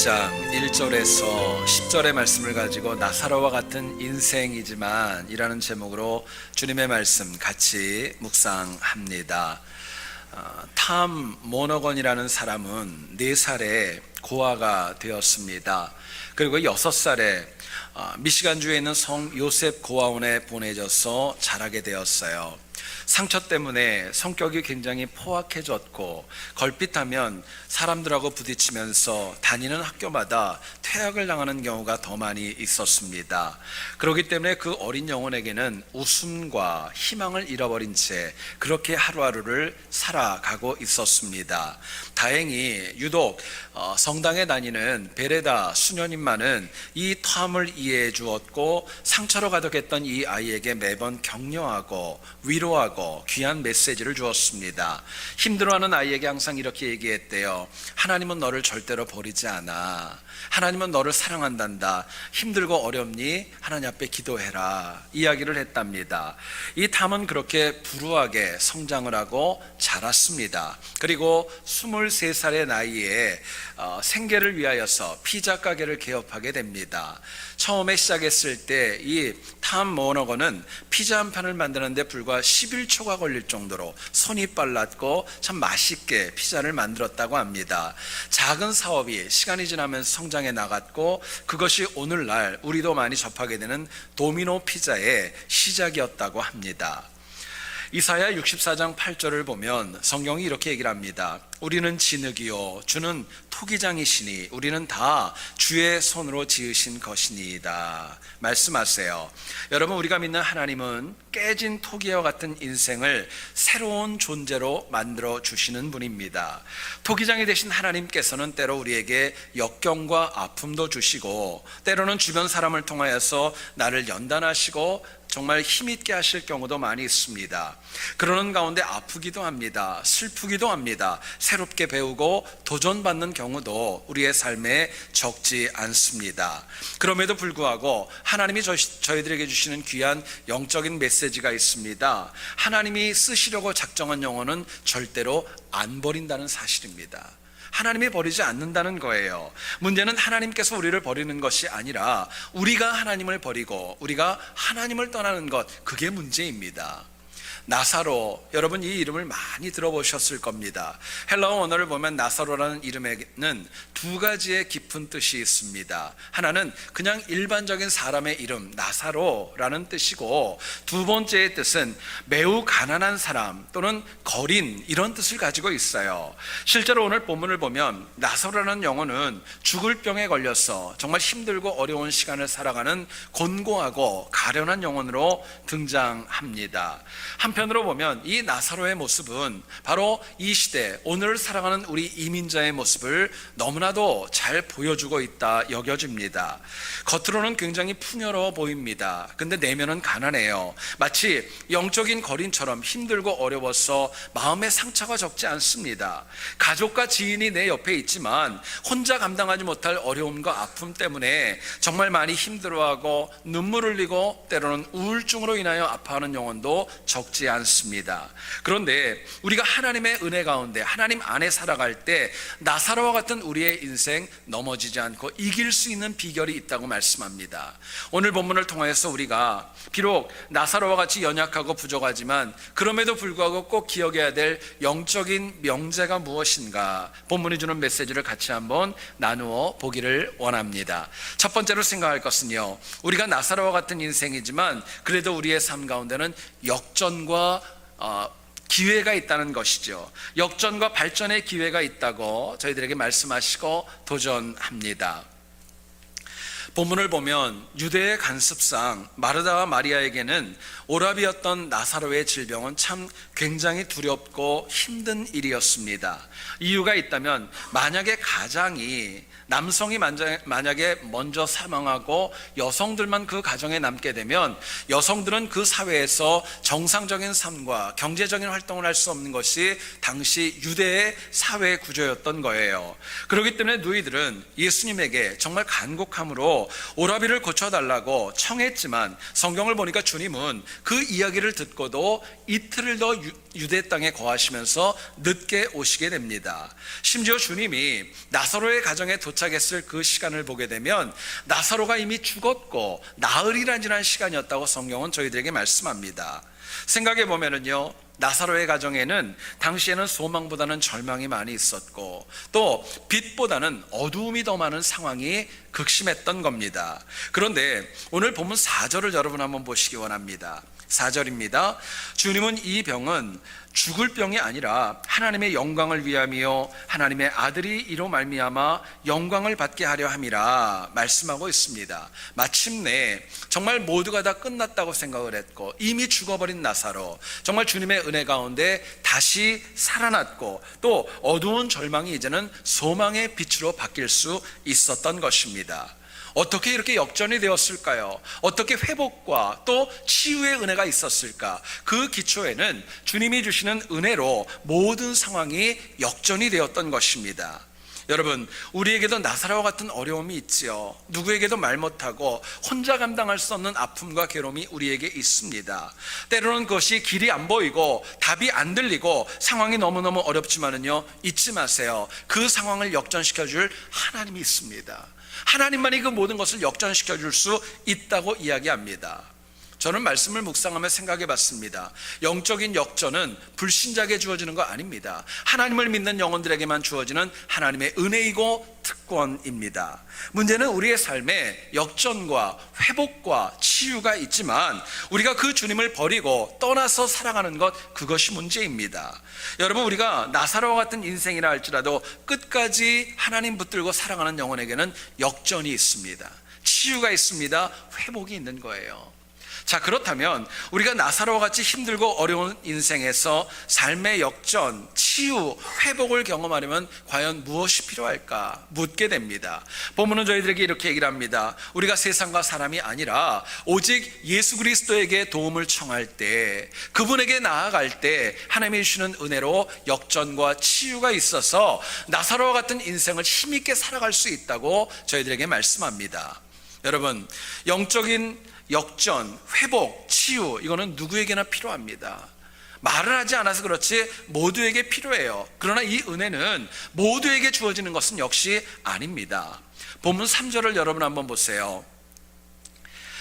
6장 1절에서 10절의 말씀을 가지고 나사로와 같은 인생이지만 이라는 제목으로 주님의 말씀 같이 묵상합니다. 탐 모너건이라는 사람은 4살에 고아가 되었습니다. 그리고 6살에 미시간주에 있는 성 요셉 고아원에 보내져서 자라게 되었어요. 상처 때문에 성격이 굉장히 포악해졌고 걸핏하면 사람들하고 부딪히면서 다니는 학교마다 퇴학을 당하는 경우가 더 많이 있었습니다. 그렇기 때문에 그 어린 영혼에게는 웃음과 희망을 잃어버린 채 그렇게 하루하루를 살아가고 있었습니다. 다행히 유독 성당에 다니는 베레다 수녀님만은 이 탐을 이해해 주었고 상처로 가득했던 이 아이에게 매번 격려하고 위로하고 귀한 메시지를 주었습니다. 힘들어하는 아이에게 항상 이렇게 얘기했대요. 하나님은 너를 절대로 버리지 않아. 하나님은 너를 사랑한단다. 힘들고 어렵니? 하나님 앞에 기도해라. 이야기를 했답니다. 이 탐은 그렇게 불우하게 성장을 하고 자랐습니다. 그리고 23살의 나이에 생계를 위하여서 피자 가게를 개업하게 됩니다. 처음에 시작했을 때 이 탐 모너건은 피자 한 판을 만드는데 불과 11초가 걸릴 정도로 손이 빨랐고 참 맛있게 피자를 만들었다고 합니다. 작은 사업이 시간이 지나면서 성장해 나갔고 그것이 오늘날 우리도 많이 접하게 되는 도미노 피자의 시작이었다고 합니다. 이사야 64장 8절을 보면 성경이 이렇게 얘기를 합니다. 우리는 진흙이요 주는 토기장이시니 우리는 다 주의 손으로 지으신 것이니이다 말씀하세요. 여러분, 우리가 믿는 하나님은 깨진 토기와 같은 인생을 새로운 존재로 만들어 주시는 분입니다. 토기장이 되신 하나님께서는 때로 우리에게 역경과 아픔도 주시고 때로는 주변 사람을 통하여서 나를 연단하시고 정말 힘있게 하실 경우도 많이 있습니다. 그러는 가운데 아프기도 합니다. 슬프기도 합니다. 새롭게 배우고 도전받는 경우도 우리의 삶에 적지 않습니다. 그럼에도 불구하고 하나님이 저희들에게 주시는 귀한 영적인 메시지가 있습니다. 하나님이 쓰시려고 작정한 영혼은 절대로 안 버린다는 사실입니다. 하나님이 버리지 않는다는 거예요. 문제는 하나님께서 우리를 버리는 것이 아니라 우리가 하나님을 버리고 우리가 하나님을 떠나는 것, 그게 문제입니다. 나사로, 여러분 이 이름을 많이 들어보셨을 겁니다. 헬라어 원어를 보면 나사로라는 이름에는 2가지의 깊은 뜻이 있습니다. 하나는 그냥 일반적인 사람의 이름 나사로라는 뜻이고, 두 번째의 뜻은 매우 가난한 사람 또는 거린, 이런 뜻을 가지고 있어요. 실제로 오늘 본문을 보면 나사로라는 영어는 죽을 병에 걸려서 정말 힘들고 어려운 시간을 살아가는 곤고하고 가련한 영혼으로 등장합니다. 한편으로 보면 이 나사로의 모습은 바로 이 시대 오늘을 살아가는 우리 이민자의 모습을 너무나도 잘 보여주고 있다 여겨집니다. 겉으로는 굉장히 풍요로워 보입니다. 근데 내면은 가난해요. 마치 영적인 거린처럼 힘들고 어려워서 마음의 상처가 적지 않습니다. 가족과 지인이 내 옆에 있지만 혼자 감당하지 못할 어려움과 아픔 때문에 정말 많이 힘들어하고 눈물 흘리고 때로는 우울증으로 인하여 아파하는 영혼도 적지 않습니다. 그런데 우리가 하나님의 은혜 가운데 하나님 안에 살아갈 때 나사로와 같은 우리의 인생 넘어지지 않고 이길 수 있는 비결이 있다고 말씀합니다. 오늘 본문을 통해서 우리가 비록 나사로와 같이 연약하고 부족하지만 그럼에도 불구하고 꼭 기억해야 될 영적인 명제가 무엇인가, 본문이 주는 메시지를 같이 한번 나누어 보기를 원합니다. 첫 번째로 생각할 것은요, 우리가 나사로와 같은 인생이지만 그래도 우리의 삶 가운데는 역전과 기회가 있다는 것이죠. 역전과 발전의 기회가 있다고 저희들에게 말씀하시고 도전합니다. 본문을 보면 유대의 관습상 마르다와 마리아에게는 오라비였던 나사로의 질병은 참 굉장히 두렵고 힘든 일이었습니다. 이유가 있다면 만약에 가장이 남성이 만약에 먼저 사망하고 여성들만 그 가정에 남게 되면 여성들은 그 사회에서 정상적인 삶과 경제적인 활동을 할 수 없는 것이 당시 유대의 사회 구조였던 거예요. 그렇기 때문에 누이들은 예수님에게 정말 간곡함으로 나사로도 오라비를 고쳐달라고 청했지만 성경을 보니까 주님은 그 이야기를 듣고도 이틀을 더 유대 땅에 거하시면서 늦게 오시게 됩니다. 심지어 주님이 나사로의 가정에 도착했을 그 시간을 보게 되면 나사로가 이미 죽었고 나흘이라는 시간이었다고 성경은 저희들에게 말씀합니다. 생각해 보면은요, 나사로의 가정에는 당시에는 소망보다는 절망이 많이 있었고 또 빛보다는 어두움이 더 많은 상황이 극심했던 겁니다. 그런데 오늘 본문 4절을 여러분 한번 보시기 원합니다. 4절입니다. 주님은 이 병은 죽을 병이 아니라 하나님의 영광을 위함이요 하나님의 아들이 이로 말미암아 영광을 받게 하려 함이라 말씀하고 있습니다. 마침내 정말 모두가 다 끝났다고 생각을 했고 이미 죽어버린 나사로, 정말 주님의 은혜 가운데 다시 살아났고 또 어두운 절망이 이제는 소망의 빛으로 바뀔 수 있었던 것입니다. 어떻게 이렇게 역전이 되었을까요? 어떻게 회복과 또 치유의 은혜가 있었을까? 그 기초에는 주님이 주시는 은혜로 모든 상황이 역전이 되었던 것입니다. 여러분, 우리에게도 나사로와 같은 어려움이 있지요. 누구에게도 말 못하고 혼자 감당할 수 없는 아픔과 괴로움이 우리에게 있습니다. 때로는 그것이 길이 안 보이고 답이 안 들리고 상황이 너무너무 어렵지만은요, 잊지 마세요. 그 상황을 역전시켜 줄 하나님이 있습니다. 하나님만이 그 모든 것을 역전시켜 줄 수 있다고 이야기합니다. 저는 말씀을 묵상하며 생각해 봤습니다. 영적인 역전은 불신자에게 주어지는 거 아닙니다. 하나님을 믿는 영혼들에게만 주어지는 하나님의 은혜이고 특권입니다. 문제는 우리의 삶에 역전과 회복과 치유가 있지만 우리가 그 주님을 버리고 떠나서 살아가는 것, 그것이 문제입니다. 여러분, 우리가 나사로와 같은 인생이라 할지라도 끝까지 하나님 붙들고 살아가는 영혼에게는 역전이 있습니다. 치유가 있습니다. 회복이 있는 거예요. 자, 그렇다면 우리가 나사로와 같이 힘들고 어려운 인생에서 삶의 역전, 치유, 회복을 경험하려면 과연 무엇이 필요할까 묻게 됩니다. 본문은 저희들에게 이렇게 얘기를 합니다. 우리가 세상과 사람이 아니라 오직 예수 그리스도에게 도움을 청할 때, 그분에게 나아갈 때 하나님이 주시는 은혜로 역전과 치유가 있어서 나사로와 같은 인생을 힘있게 살아갈 수 있다고 저희들에게 말씀합니다. 여러분, 영적인 역전, 회복, 치유, 이거는 누구에게나 필요합니다. 말을 하지 않아서 그렇지 모두에게 필요해요. 그러나 이 은혜는 모두에게 주어지는 것은 역시 아닙니다. 본문 3절을 여러분 한번 보세요.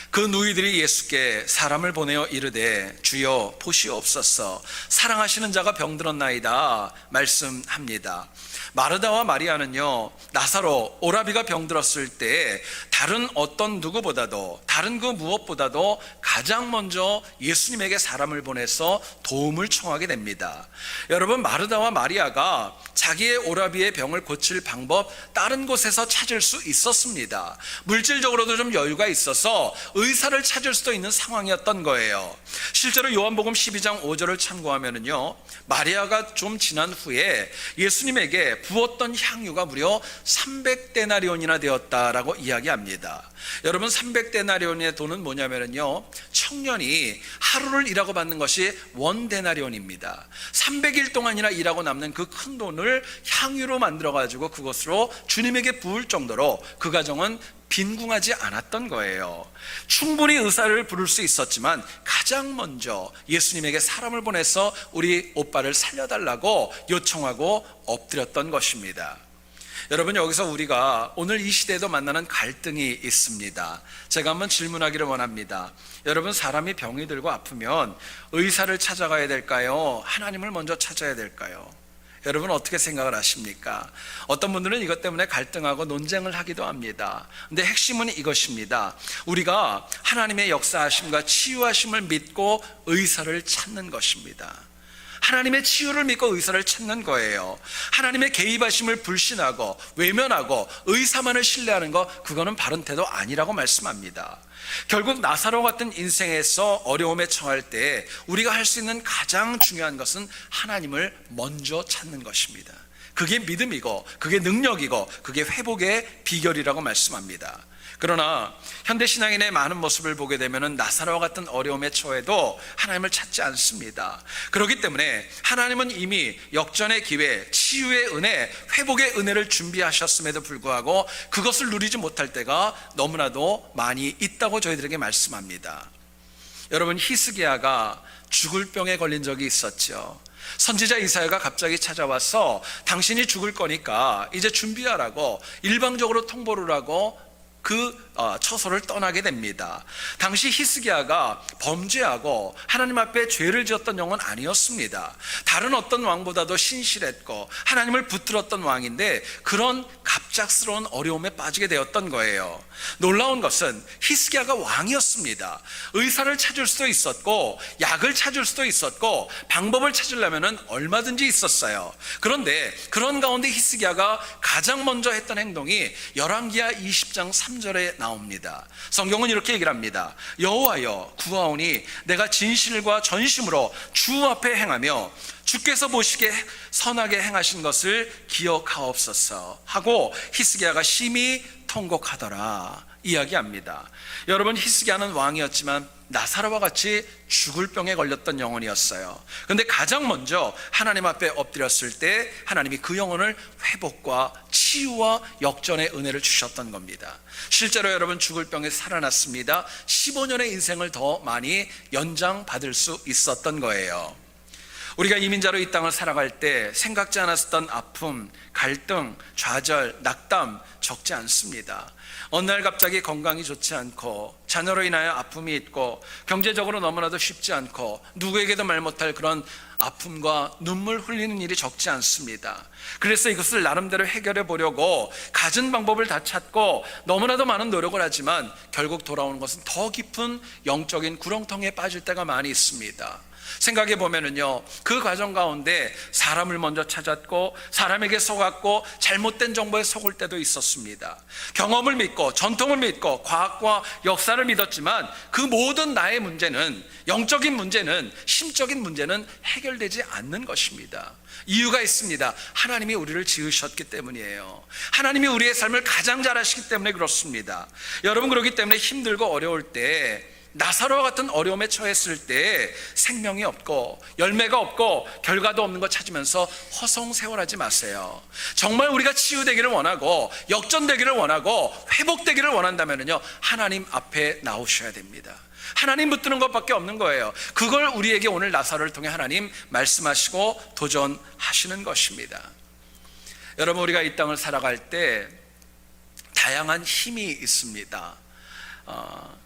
그 누이들이 예수께 사람을 보내어 이르되 주여 보시옵소서, 사랑하시는 자가 병들었나이다 말씀합니다. 마르다와 마리아는요, 나사로, 오라비가 병들었을 때 다른 어떤 누구보다도, 다른 그 무엇보다도 가장 먼저 예수님에게 사람을 보내서 도움을 청하게 됩니다. 여러분, 마르다와 마리아가 자기의 오라비의 병을 고칠 방법 다른 곳에서 찾을 수 있었습니다. 물질적으로도 좀 여유가 있어서 의사를 찾을 수도 있는 상황이었던 거예요. 실제로 요한복음 12장 5절을 참고하면은요, 마리아가 좀 지난 후에 예수님에게 부었던 향유가 무려 300데나리온이나 되었다라고 이야기합니다. 여러분, 300데나리온의 돈은 뭐냐면요, 청년이 하루를 일하고 받는 것이 1데나리온입니다. 300일 동안이나 일하고 남는 그 큰 돈을 향유로 만들어 가지고 그것으로 주님에게 부을 정도로 그 가정은 빈궁하지 않았던 거예요. 충분히 의사를 부를 수 있었지만 가장 먼저 예수님에게 사람을 보내서 우리 오빠를 살려달라고 요청하고 엎드렸던 것입니다. 여러분, 여기서 우리가 오늘 이 시대에도 만나는 갈등이 있습니다. 제가 한번 질문하기를 원합니다. 여러분, 사람이 병이 들고 아프면 의사를 찾아가야 될까요? 하나님을 먼저 찾아야 될까요? 여러분, 어떻게 생각을 하십니까? 어떤 분들은 이것 때문에 갈등하고 논쟁을 하기도 합니다. 근데 핵심은 이것입니다. 우리가 하나님의 역사하심과 치유하심을 믿고 의사를 찾는 것입니다. 하나님의 치유를 믿고 의사를 찾는 거예요. 하나님의 개입하심을 불신하고 외면하고 의사만을 신뢰하는 것, 그거는 바른 태도 아니라고 말씀합니다. 결국 나사로 같은 인생에서 어려움에 처할 때 우리가 할 수 있는 가장 중요한 것은 하나님을 먼저 찾는 것입니다. 그게 믿음이고 그게 능력이고 그게 회복의 비결이라고 말씀합니다. 그러나 현대신앙인의 많은 모습을 보게 되면 나사로와 같은 어려움에 처해도 하나님을 찾지 않습니다. 그렇기 때문에 하나님은 이미 역전의 기회, 치유의 은혜, 회복의 은혜를 준비하셨음에도 불구하고 그것을 누리지 못할 때가 너무나도 많이 있다고 저희들에게 말씀합니다. 여러분, 히스기야가 죽을 병에 걸린 적이 있었죠. 선지자 이사야가 갑자기 찾아와서 당신이 죽을 거니까 이제 준비하라고 일방적으로 통보를 하고 처소를 떠나게 됩니다. 당시 히스기야가 범죄하고 하나님 앞에 죄를 지었던 영은 아니었습니다. 다른 어떤 왕보다도 신실했고 하나님을 붙들었던 왕인데 그런 갑작스러운 어려움에 빠지게 되었던 거예요. 놀라운 것은 히스기야가 왕이었습니다. 의사를 찾을 수도 있었고 약을 찾을 수도 있었고 방법을 찾으려면 얼마든지 있었어요. 그런데 그런 가운데 히스기야가 가장 먼저 했던 행동이 열왕기하 20장 3절에 나옵니다. 성경은 이렇게 얘기를 합니다. 여호와여, 구하오니 내가 진실과 전심으로 주 앞에 행하며 주께서 보시기에 선하게 행하신 것을 기억하옵소서 하고 히스기야가 심히 통곡하더라 이야기합니다. 여러분, 히스기야는 왕이었지만 나사로와 같이 죽을 병에 걸렸던 영혼이었어요. 그런데 가장 먼저 하나님 앞에 엎드렸을 때 하나님이 그 영혼을 회복과 치유와 역전의 은혜를 주셨던 겁니다. 실제로 여러분, 죽을 병에 살아났습니다. 15년의 인생을 더 많이 연장받을 수 있었던 거예요. 우리가 이민자로 이 땅을 살아갈 때 생각지 않았던 아픔, 갈등, 좌절, 낙담 적지 않습니다. 어느 날 갑자기 건강이 좋지 않고 자녀로 인하여 아픔이 있고 경제적으로 너무나도 쉽지 않고 누구에게도 말 못할 그런 아픔과 눈물 흘리는 일이 적지 않습니다. 그래서 이것을 나름대로 해결해 보려고 갖은 방법을 다 찾고 너무나도 많은 노력을 하지만 결국 돌아오는 것은 더 깊은 영적인 구렁텅이에 빠질 때가 많이 있습니다. 생각해 보면은요, 그 과정 가운데 사람을 먼저 찾았고 사람에게 속았고 잘못된 정보에 속을 때도 있었습니다. 경험을 믿고 전통을 믿고 과학과 역사를 믿었지만 그 모든 나의 문제는, 영적인 문제는, 심적인 문제는 해결되지 않는 것입니다. 이유가 있습니다. 하나님이 우리를 지으셨기 때문이에요. 하나님이 우리의 삶을 가장 잘 아시기 때문에 그렇습니다. 여러분, 그렇기 때문에 힘들고 어려울 때, 나사로와 같은 어려움에 처했을 때 생명이 없고 열매가 없고 결과도 없는 것 찾으면서 허송세월하지 마세요. 정말 우리가 치유되기를 원하고 역전되기를 원하고 회복되기를 원한다면요, 하나님 앞에 나오셔야 됩니다. 하나님 붙드는 것밖에 없는 거예요. 그걸 우리에게 오늘 나사로를 통해 하나님 말씀하시고 도전하시는 것입니다. 여러분, 우리가 이 땅을 살아갈 때 다양한 힘이 있습니다.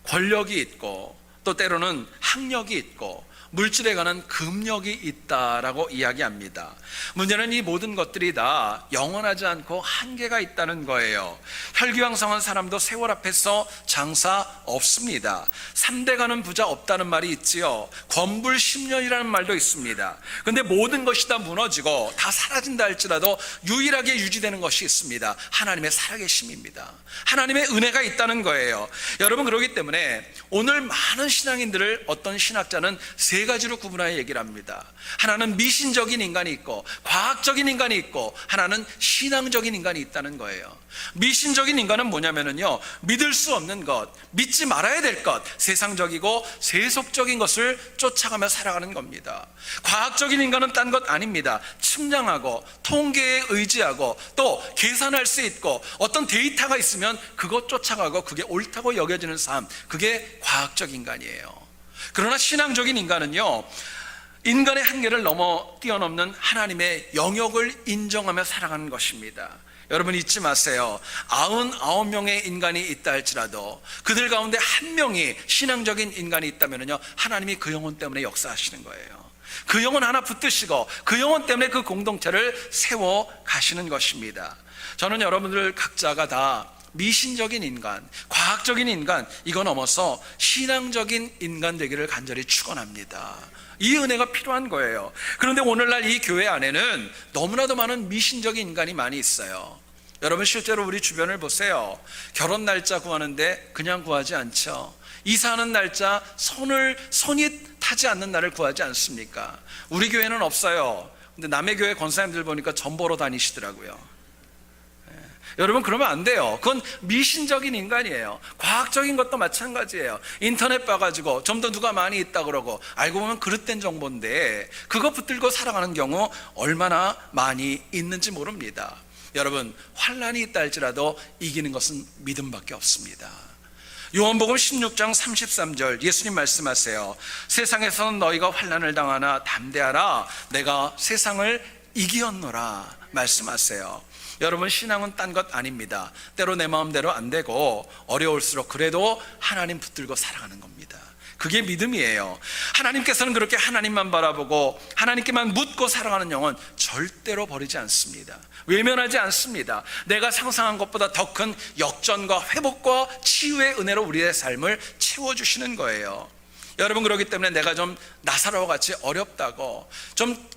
권력이 있고 또 때로는 학력이 있고 물질에 관한 금력이 있다라고 이야기합니다. 문제는 이 모든 것들이 다 영원하지 않고 한계가 있다는 거예요. 혈기왕성한 사람도 세월 앞에서 장사 없습니다. 3대 가는 부자 없다는 말이 있지요. 권불 10년이라는 말도 있습니다. 그런데 모든 것이 다 무너지고 다 사라진다 할지라도 유일하게 유지되는 것이 있습니다. 하나님의 살아계심입니다. 하나님의 은혜가 있다는 거예요. 여러분, 그렇기 때문에 오늘 많은 신앙인들을 어떤 신학자는 세 가지로 구분하여 얘기를 합니다. 하나는 미신적인 인간이 있고 과학적인 인간이 있고 하나는 신앙적인 인간이 있다는 거예요. 미신적인 인간은 뭐냐면요, 믿을 수 없는 것, 믿지 말아야 될 것, 세상적이고 세속적인 것을 쫓아가며 살아가는 겁니다. 과학적인 인간은 딴 것 아닙니다. 측량하고 통계에 의지하고 또 계산할 수 있고 어떤 데이터가 있으면 그것 쫓아가고 그게 옳다고 여겨지는 삶, 그게 과학적 인간이에요. 그러나 신앙적인 인간은요, 인간의 한계를 뛰어넘는 하나님의 영역을 인정하며 살아가는 것입니다. 여러분, 잊지 마세요. 99명의 인간이 있다 할지라도 그들 가운데 한 명이 신앙적인 인간이 있다면요, 하나님이 그 영혼 때문에 역사하시는 거예요. 그 영혼 하나 붙드시고 그 영혼 때문에 그 공동체를 세워 가시는 것입니다. 저는 여러분들 각자가 다 미신적인 인간, 과학적인 인간, 이거 넘어서 신앙적인 인간 되기를 간절히 축원합니다. 이 은혜가 필요한 거예요. 그런데 오늘날 이 교회 안에는 너무나도 많은 미신적인 인간이 많이 있어요. 여러분, 실제로 우리 주변을 보세요. 결혼 날짜 구하는데 그냥 구하지 않죠. 이사하는 날짜 손이 타지 않는 날을 구하지 않습니까? 우리 교회는 없어요. 근데 남의 교회 권사님들 보니까 전 보러 다니시더라고요. 여러분, 그러면 안 돼요. 그건 미신적인 인간이에요. 과학적인 것도 마찬가지예요. 인터넷 봐가지고 좀 더 누가 많이 있다 그러고 알고 보면 그릇된 정보인데 그거 붙들고 살아가는 경우 얼마나 많이 있는지 모릅니다. 여러분, 환난이 있다 할지라도 이기는 것은 믿음밖에 없습니다. 요한복음 16장 33절 예수님 말씀하세요. 세상에서는 너희가 환난을 당하나 담대하라, 내가 세상을 이기었노라 말씀하세요. 여러분, 신앙은 딴 것 아닙니다. 때로 내 마음대로 안 되고 어려울수록 그래도 하나님 붙들고 살아가는 겁니다. 그게 믿음이에요. 하나님께서는 그렇게 하나님만 바라보고 하나님께만 묻고 살아가는 영혼 절대로 버리지 않습니다. 외면하지 않습니다. 내가 상상한 것보다 더 큰 역전과 회복과 치유의 은혜로 우리의 삶을 채워주시는 거예요. 여러분, 그렇기 때문에 내가 좀 나사로와 같이 어렵다고, 좀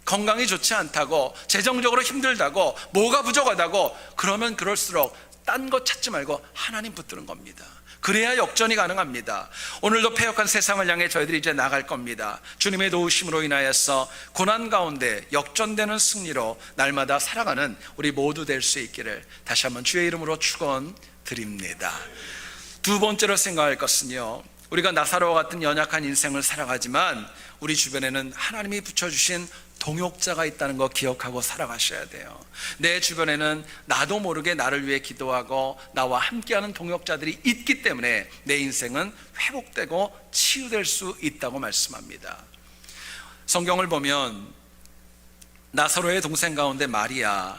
건강이 좋지 않다고, 재정적으로 힘들다고, 뭐가 부족하다고 그러면 그럴수록 딴 것 찾지 말고 하나님 붙드는 겁니다. 그래야 역전이 가능합니다. 오늘도 패역한 세상을 향해 저희들이 이제 나갈 겁니다. 주님의 도우심으로 인하여서 고난 가운데 역전되는 승리로 날마다 살아가는 우리 모두 될 수 있기를 다시 한번 주의 이름으로 축원드립니다. 두 번째로 생각할 것은요, 우리가 나사로와 같은 연약한 인생을 살아가지만 우리 주변에는 하나님이 붙여주신 동역자가 있다는 거 기억하고 살아가셔야 돼요. 내 주변에는 나도 모르게 나를 위해 기도하고 나와 함께하는 동역자들이 있기 때문에 내 인생은 회복되고 치유될 수 있다고 말씀합니다. 성경을 보면 나사로의 동생 가운데 마리아,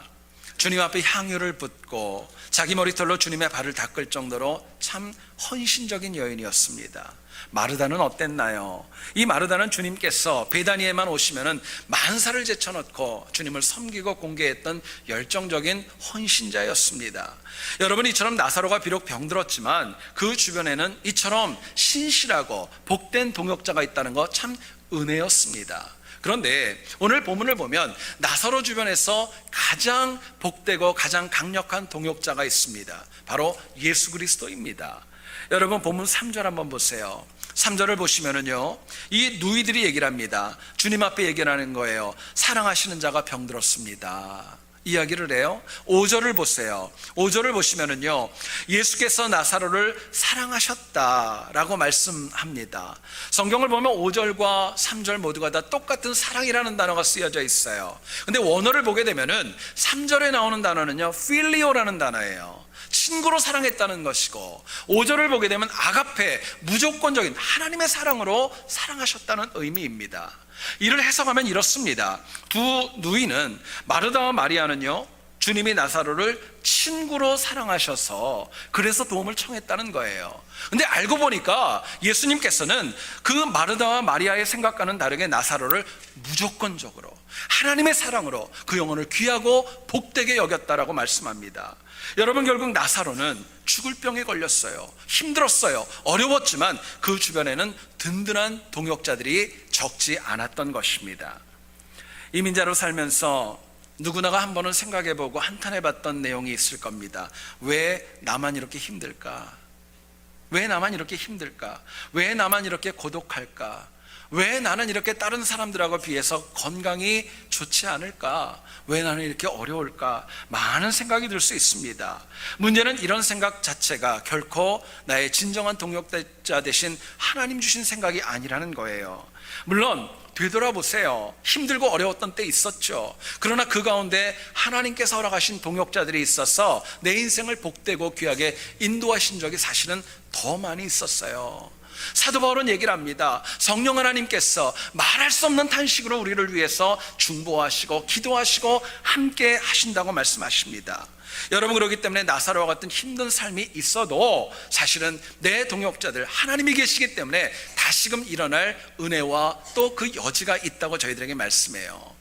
주님 앞에 향유를 붓고 자기 머리털로 주님의 발을 닦을 정도로 참 헌신적인 여인이었습니다. 마르다는 어땠나요? 이 마르다는 주님께서 베다니에만 오시면은 만사를 제쳐놓고 주님을 섬기고 공개했던 열정적인 헌신자였습니다. 여러분, 이처럼 나사로가 비록 병들었지만 그 주변에는 이처럼 신실하고 복된 동역자가 있다는 거 참 은혜였습니다. 그런데 오늘 본문을 보면 나사로 주변에서 가장 복되고 가장 강력한 동역자가 있습니다. 바로 예수 그리스도입니다. 여러분, 본문 3절 한번 보세요. 3절을 보시면은요, 이 누이들이 얘기를 합니다. 주님 앞에 얘기를 하는 거예요. 사랑하시는 자가 병들었습니다. 이야기를 해요. 5절을 보세요. 5절을 보시면은요, 예수께서 나사로를 사랑하셨다라고 말씀합니다. 성경을 보면 5절과 3절 모두가 다 똑같은 사랑이라는 단어가 쓰여져 있어요. 근데 원어를 보게 되면은 3절에 나오는 단어는요, 필리오라는 단어예요. 친구로 사랑했다는 것이고, 5절을 보게 되면 아가페, 무조건적인 하나님의 사랑으로 사랑하셨다는 의미입니다. 이를 해석하면 이렇습니다. 두 누이는, 마르다와 마리아는요, 주님이 나사로를 친구로 사랑하셔서 그래서 도움을 청했다는 거예요. 근데 알고 보니까 예수님께서는 그 마르다와 마리아의 생각과는 다르게 나사로를 무조건적으로 하나님의 사랑으로 그 영혼을 귀하고 복되게 여겼다라고 말씀합니다. 여러분, 결국 나사로는 죽을 병에 걸렸어요. 힘들었어요. 어려웠지만 그 주변에는 든든한 동역자들이 적지 않았던 것입니다. 이민자로 살면서 누구나가 한 번은 생각해보고 한탄해봤던 내용이 있을 겁니다. 왜 나만 이렇게 힘들까? 왜 나만 이렇게 힘들까? 왜 나만 이렇게 고독할까? 왜 나는 이렇게 다른 사람들하고 비해서 건강이 좋지 않을까? 왜 나는 이렇게 어려울까? 많은 생각이 들 수 있습니다. 문제는 이런 생각 자체가 결코 나의 진정한 동역자 대신 하나님 주신 생각이 아니라는 거예요. 물론 되돌아보세요. 힘들고 어려웠던 때 있었죠. 그러나 그 가운데 하나님께서 허락하신 동역자들이 있어서 내 인생을 복되고 귀하게 인도하신 적이 사실은 더 많이 있었어요. 사도 바울은 얘기를 합니다. 성령 하나님께서 말할 수 없는 탄식으로 우리를 위해서 중보하시고 기도하시고 함께 하신다고 말씀하십니다. 여러분, 그렇기 때문에 나사로와 같은 힘든 삶이 있어도 사실은 내 동역자들 하나님이 계시기 때문에 다시금 일어날 은혜와 또 그 여지가 있다고 저희들에게 말씀해요.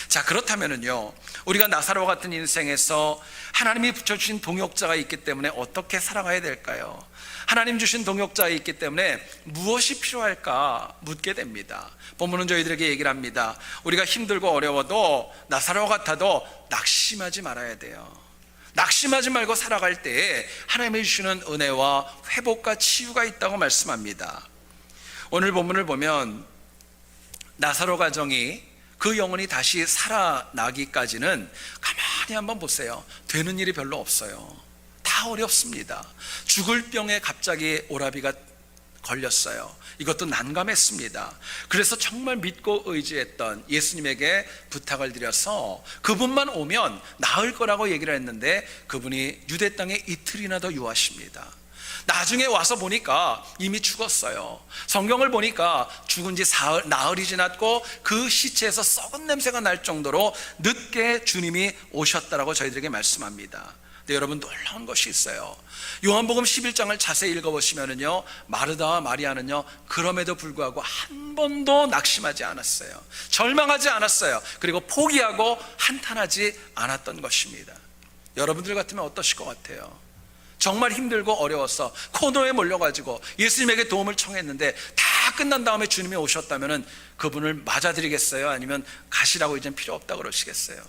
자, 그렇다면은요, 우리가 나사로와 같은 인생에서 하나님이 붙여주신 동역자가 있기 때문에 어떻게 살아가야 될까요? 하나님 주신 동역자가 있기 때문에 무엇이 필요할까 묻게 됩니다. 본문은 저희들에게 얘기를 합니다. 우리가 힘들고 어려워도 나사로와 같아도 낙심하지 말아야 돼요. 낙심하지 말고 살아갈 때에 하나님이 주시는 은혜와 회복과 치유가 있다고 말씀합니다. 오늘 본문을 보면 나사로 가정이 그 영혼이 다시 살아나기까지는 가만히 가만히 한번 보세요. 되는 일이 별로 없어요. 다 어렵습니다. 죽을 병에 갑자기 오라비가 걸렸어요. 이것도 난감했습니다. 그래서 정말 믿고 의지했던 예수님에게 부탁을 드려서 그분만 오면 나을 거라고 얘기를 했는데 그분이 유대 땅에 이틀이나 더 유하십니다. 나중에 와서 보니까 이미 죽었어요. 성경을 보니까 죽은 지 나흘이 지났고 그 시체에서 썩은 냄새가 날 정도로 늦게 주님이 오셨다라고 저희들에게 말씀합니다. 근데 여러분, 놀라운 것이 있어요. 요한복음 11장을 자세히 읽어보시면은요, 마르다와 마리아는요, 그럼에도 불구하고 한 번도 낙심하지 않았어요. 절망하지 않았어요. 그리고 포기하고 한탄하지 않았던 것입니다. 여러분들 같으면 어떠실 것 같아요? 정말 힘들고 어려워서 코너에 몰려가지고 예수님에게 도움을 청했는데 다 끝난 다음에 주님이 오셨다면 그분을 맞아드리겠어요? 아니면 가시라고 이젠 필요 없다고 그러시겠어요?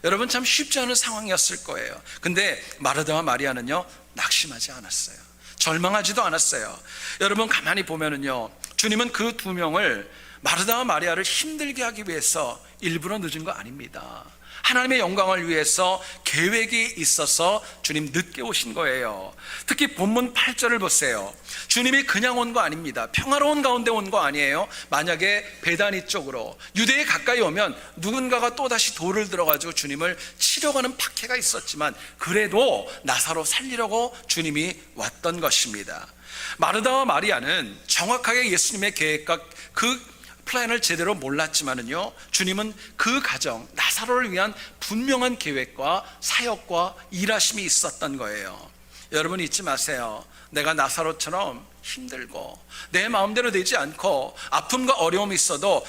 여러분, 참 쉽지 않은 상황이었을 거예요. 근데 마르다와 마리아는요, 낙심하지 않았어요. 절망하지도 않았어요. 여러분, 가만히 보면은요, 주님은 그 두 명을, 마르다와 마리아를 힘들게 하기 위해서 일부러 늦은 거 아닙니다. 하나님의 영광을 위해서 계획이 있어서 주님 늦게 오신 거예요. 특히 본문 8절을 보세요. 주님이 그냥 온 거 아닙니다. 평화로운 가운데 온 거 아니에요. 만약에 베다니 쪽으로 유대에 가까이 오면 누군가가 또다시 돌을 들어가지고 주님을 치려가는 박해가 있었지만 그래도 나사로 살리려고 주님이 왔던 것입니다. 마르다와 마리아는 정확하게 예수님의 계획과 그 플랜을 제대로 몰랐지만은요, 주님은 그 가정 나사로를 위한 분명한 계획과 사역과 일하심이 있었던 거예요. 여러분, 잊지 마세요. 내가 나사로처럼 힘들고 내 마음대로 되지 않고 아픔과 어려움이 있어도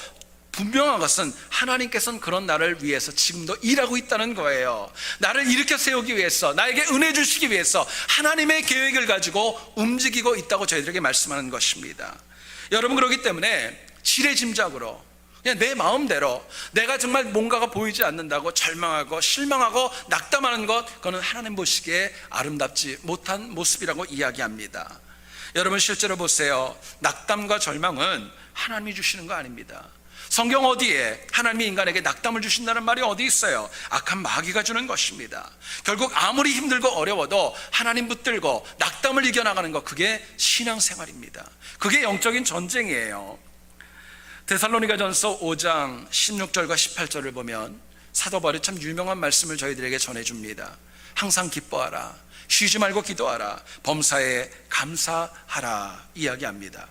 분명한 것은 하나님께서는 그런 나를 위해서 지금도 일하고 있다는 거예요. 나를 일으켜 세우기 위해서, 나에게 은혜 주시기 위해서 하나님의 계획을 가지고 움직이고 있다고 저희들에게 말씀하는 것입니다. 여러분, 그렇기 때문에 지레짐작으로 그냥 내 마음대로 내가 정말 뭔가가 보이지 않는다고 절망하고 실망하고 낙담하는 것, 그거는 하나님 보시기에 아름답지 못한 모습이라고 이야기합니다. 여러분, 실제로 보세요. 낙담과 절망은 하나님이 주시는 거 아닙니다. 성경 어디에 하나님이 인간에게 낙담을 주신다는 말이 어디 있어요? 악한 마귀가 주는 것입니다. 결국 아무리 힘들고 어려워도 하나님 붙들고 낙담을 이겨나가는 것, 그게 신앙생활입니다. 그게 영적인 전쟁이에요. 데살로니가전서 5장 16절과 18절을 보면 사도 바울이 참 유명한 말씀을 저희들에게 전해줍니다. 항상 기뻐하라, 쉬지 말고 기도하라, 범사에 감사하라 이야기합니다.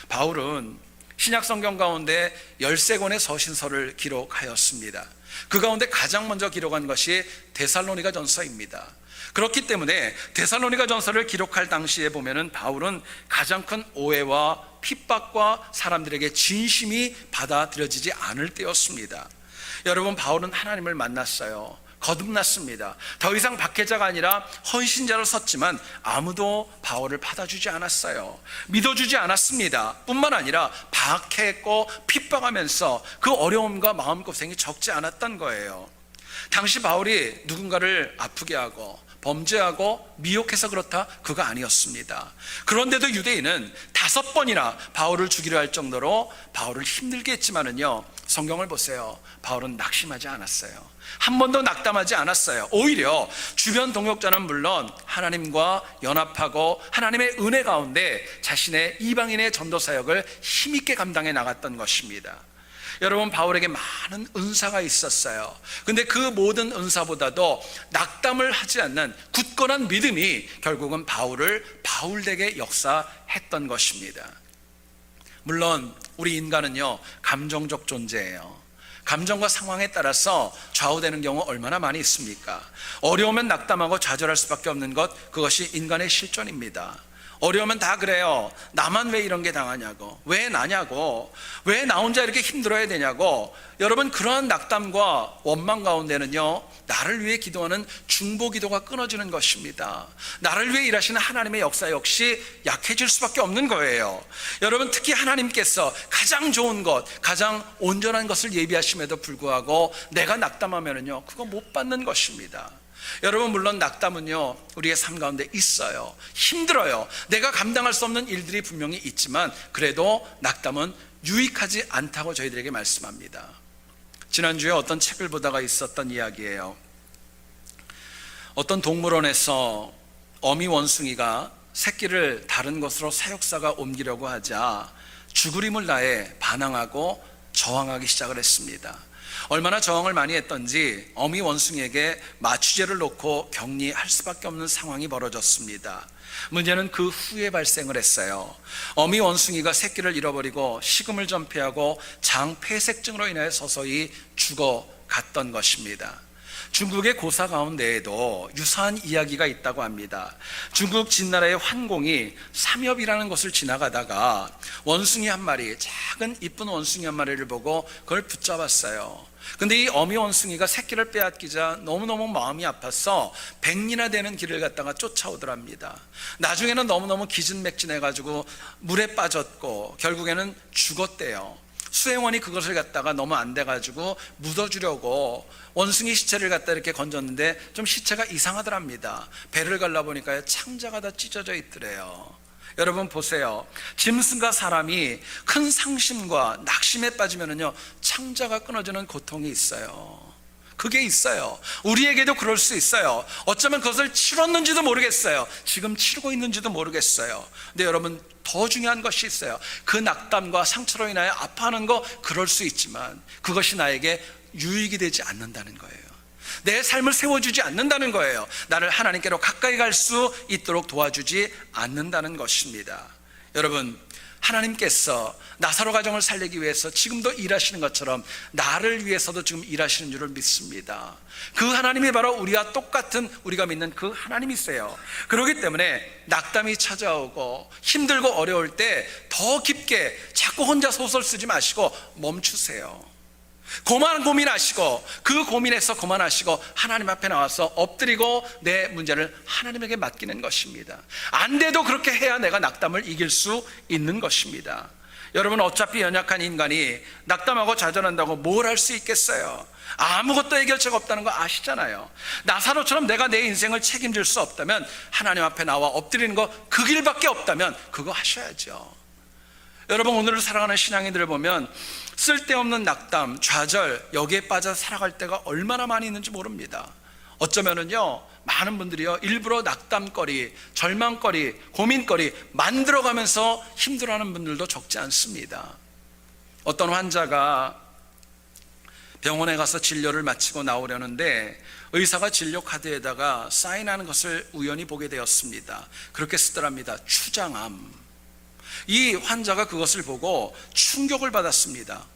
바울은 신약성경 가운데 13권의 서신서를 기록하였습니다. 그 가운데 가장 먼저 기록한 것이 데살로니가전서입니다. 그렇기 때문에 데살로니가전서를 기록할 당시에 보면은 바울은 가장 큰 오해와 핍박과 사람들에게 진심이 받아들여지지 않을 때였습니다. 여러분, 바울은 하나님을 만났어요. 거듭났습니다. 더 이상 박해자가 아니라 헌신자로 섰지만 아무도 바울을 받아주지 않았어요. 믿어주지 않았습니다. 뿐만 아니라 박해했고 핍박하면서 그 어려움과 마음고생이 적지 않았던 거예요. 당시 바울이 누군가를 아프게 하고 범죄하고 미혹해서 그렇다? 그거 아니었습니다. 그런데도 유대인은 5번이나 바울을 죽이려 할 정도로 바울을 힘들게 했지만은요, 성경을 보세요. 바울은 낙심하지 않았어요. 한 번도 낙담하지 않았어요. 오히려 주변 동역자는 물론 하나님과 연합하고 하나님의 은혜 가운데 자신의 이방인의 전도 사역을 힘있게 감당해 나갔던 것입니다. 여러분, 바울에게 많은 은사가 있었어요. 근데 그 모든 은사보다도 낙담을 하지 않는 굳건한 믿음이 결국은 바울을 바울되게 역사했던 것입니다. 물론 우리 인간은요, 감정적 존재예요. 감정과 상황에 따라서 좌우되는 경우 얼마나 많이 있습니까? 어려우면 낙담하고 좌절할 수밖에 없는 것, 그것이 인간의 실존입니다. 어려우면 다 그래요. 나만 왜 이런 게 당하냐고, 왜 나냐고, 왜 나 혼자 이렇게 힘들어야 되냐고. 여러분, 그러한 낙담과 원망 가운데는요, 나를 위해 기도하는 중보 기도가 끊어지는 것입니다. 나를 위해 일하시는 하나님의 역사 역시 약해질 수밖에 없는 거예요. 여러분, 특히 하나님께서 가장 좋은 것, 가장 온전한 것을 예비하심에도 불구하고 내가 낙담하면은요, 그거 못 받는 것입니다. 여러분, 물론 낙담은요, 우리의 삶 가운데 있어요. 힘들어요. 내가 감당할 수 없는 일들이 분명히 있지만 그래도 낙담은 유익하지 않다고 저희들에게 말씀합니다. 지난주에 어떤 책을 보다가 있었던 이야기예요. 어떤 동물원에서 어미 원숭이가 새끼를 다른 곳으로 사육사가 옮기려고 하자 죽으림을 다해 반항하고 저항하기 시작을 했습니다. 얼마나 저항을 많이 했던지 어미 원숭이에게 마취제를 놓고 격리할 수밖에 없는 상황이 벌어졌습니다. 문제는 그 후에 발생을 했어요. 어미 원숭이가 새끼를 잃어버리고 식음을 전폐하고 장폐색증으로 인하여 서서히 죽어갔던 것입니다. 중국의 고사 가운데에도 유사한 이야기가 있다고 합니다. 중국 진나라의 환공이 삼엽이라는 곳을 지나가다가 원숭이 한 마리, 작은 이쁜 원숭이 한 마리를 보고 그걸 붙잡았어요. 근데 이 어미 원숭이가 새끼를 빼앗기자 너무너무 마음이 아파서 100리나 되는 길을 갖다가 쫓아오더랍니다. 나중에는 너무너무 기진맥진해가지고 물에 빠졌고 결국에는 죽었대요. 수행원이 그것을 갖다가 너무 안 돼가지고 묻어주려고 원숭이 시체를 갖다 이렇게 건졌는데 좀 시체가 이상하더랍니다. 배를 갈라보니까 창자가 다 찢어져 있더래요. 여러분 보세요. 짐승과 사람이 큰 상심과 낙심에 빠지면은요, 창자가 끊어지는 고통이 있어요. 그게 있어요. 우리에게도 그럴 수 있어요. 어쩌면 그것을 치렀는지도 모르겠어요. 지금 치르고 있는지도 모르겠어요. 근데 여러분, 더 중요한 것이 있어요. 그 낙담과 상처로 인하여 아파하는 거 그럴 수 있지만 그것이 나에게 유익이 되지 않는다는 거예요. 내 삶을 세워주지 않는다는 거예요. 나를 하나님께로 가까이 갈 수 있도록 도와주지 않는다는 것입니다. 여러분, 하나님께서 나사로 가정을 살리기 위해서 지금도 일하시는 것처럼 나를 위해서도 지금 일하시는 줄을 믿습니다. 그 하나님이 바로 우리와 똑같은, 우리가 믿는 그 하나님이세요. 그렇기 때문에 낙담이 찾아오고 힘들고 어려울 때 더 깊게 자꾸 혼자 소설 쓰지 마시고 멈추세요. 고민하시고 그 고민에서 그만하시고 하나님 앞에 나와서 엎드리고 내 문제를 하나님에게 맡기는 것입니다. 안 돼도 그렇게 해야 내가 낙담을 이길 수 있는 것입니다. 여러분, 어차피 연약한 인간이 낙담하고 좌절한다고 뭘 할 수 있겠어요? 아무것도 해결책 없다는 거 아시잖아요. 나사로처럼 내가 내 인생을 책임질 수 없다면 하나님 앞에 나와 엎드리는 거 그 길밖에 없다면 그거 하셔야죠. 여러분, 오늘을 살아가는 신앙인들을 보면 쓸데없는 낙담, 좌절, 여기에 빠져 살아갈 때가 얼마나 많이 있는지 모릅니다. 어쩌면은요, 많은 분들이요, 일부러 낙담거리, 절망거리, 고민거리 만들어가면서 힘들어하는 분들도 적지 않습니다. 어떤 환자가 병원에 가서 진료를 마치고 나오려는데 의사가 진료 카드에다가 사인하는 것을 우연히 보게 되었습니다. 그렇게 쓰더랍니다. 추장암. 이 환자가 그것을 보고 충격을 받았습니다.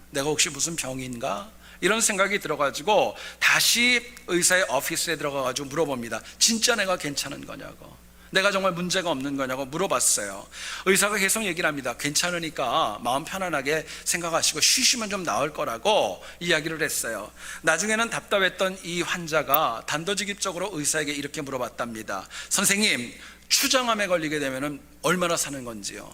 내가 혹시 무슨 병인가? 이런 생각이 들어가지고 다시 의사의 오피스에 들어가가지고 물어봅니다. 진짜 내가 괜찮은 거냐고, 내가 정말 문제가 없는 거냐고 물어봤어요. 의사가 계속 얘기를 합니다. 괜찮으니까 마음 편안하게 생각하시고 쉬시면 좀 나을 거라고 이야기를 했어요. 나중에는 답답했던 이 환자가 단도직입적으로 의사에게 이렇게 물어봤답니다. 선생님, 추장암에 걸리게 되면 얼마나 사는 건지요?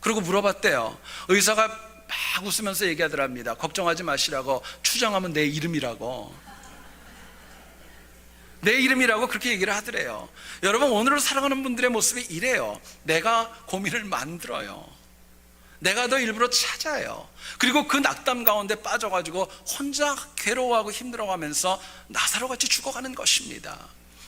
그리고 물어봤대요. 의사가 막 웃으면서 얘기하더랍니다. 걱정하지 마시라고. 추장암은 내 이름이라고. 내 이름이라고 그렇게 얘기를 하더래요. 여러분, 오늘을 살아가는 분들의 모습이 이래요. 내가 고민을 만들어요. 내가 더 일부러 찾아요. 그리고 그 낙담 가운데 빠져가지고 혼자 괴로워하고 힘들어가면서 나사로같이 죽어가는 것입니다.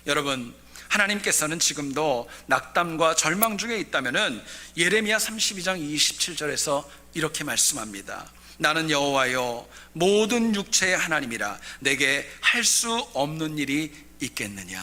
여러분, 하나님께서는 지금도 낙담과 절망 중에 있다면은 예레미야 32장 27절에서 이렇게 말씀합니다. 나는 여호와여 모든 육체의 하나님이라 내게 할 수 없는 일이 있겠느냐.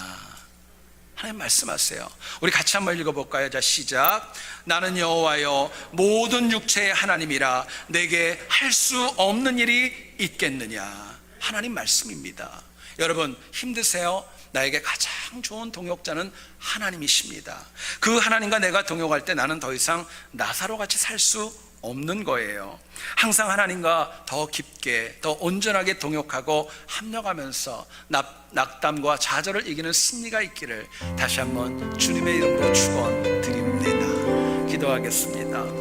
하나님 말씀하세요. 우리 같이 한번 읽어볼까요? 자, 시작. 나는 여호와여 모든 육체의 하나님이라 내게 할 수 없는 일이 있겠느냐. 하나님 말씀입니다. 여러분, 힘드세요? 나에게 가장 좋은 동역자는 하나님이십니다. 그 하나님과 내가 동역할 때 나는 더 이상 나사로같이 살 수 없는 거예요. 항상 하나님과 더 깊게, 더 온전하게 동역하고 합력하면서 낙담과 좌절을 이기는 승리가 있기를 다시 한번 주님의 이름으로 축원드립니다. 기도하겠습니다.